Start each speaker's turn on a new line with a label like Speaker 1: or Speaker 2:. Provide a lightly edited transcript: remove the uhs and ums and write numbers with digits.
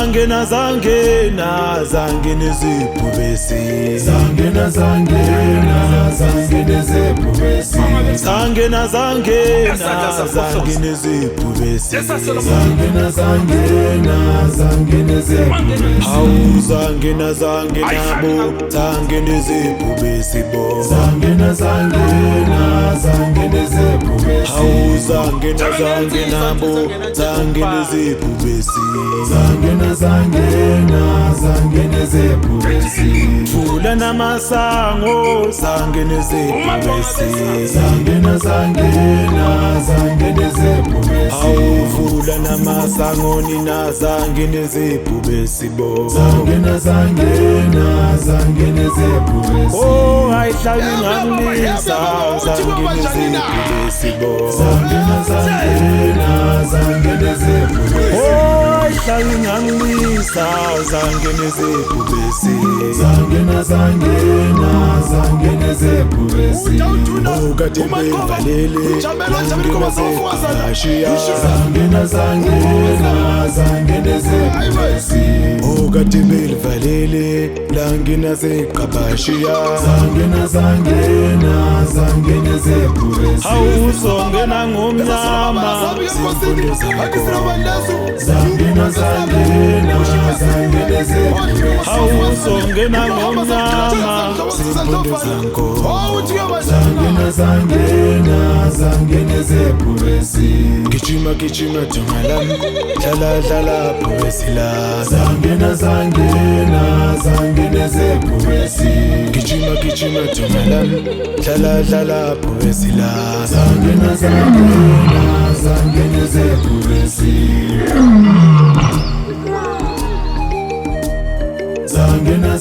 Speaker 1: zangena nezibhubesi
Speaker 2: zangena nezibhubesi
Speaker 1: zangena nezibhubesi hawu zangena bo zangena nezibhubesi bo
Speaker 2: zangena nezibhubesi
Speaker 1: hawu zangena bo zangena nezibhubesi
Speaker 2: zangena nezibhubesi
Speaker 1: vula namasango zangena nezibhubesi
Speaker 2: zangena nezibhubesi
Speaker 1: hawu vula namasango nina zangena nezibhubesi bo
Speaker 2: zangena nezibhubesi
Speaker 1: oh ayihlabi ngamlisa zangena nezibhubesi bo
Speaker 2: zangena nezibhubesi
Speaker 1: oh ayihlabi ngamlisa zangena nezibhubesi
Speaker 2: zangena nezibhubesi
Speaker 1: ukade bevalele ngina sekashiya
Speaker 2: zangena nezibhubesi
Speaker 1: ukade bevalele langina sekabashiya
Speaker 2: zangena nezibhubesi
Speaker 1: awuzongena ngomnyama simfundo zakho
Speaker 2: zangena nezibhubesi
Speaker 1: awuzongena ngomnyama simfundo zakho
Speaker 2: zangena nezibhubesi
Speaker 1: gijima jongalam dlala bhubesi la
Speaker 2: zangena nezibhubesi
Speaker 1: gijima jongalam dlala bhubesi la
Speaker 2: zangena nezibhubesi zangena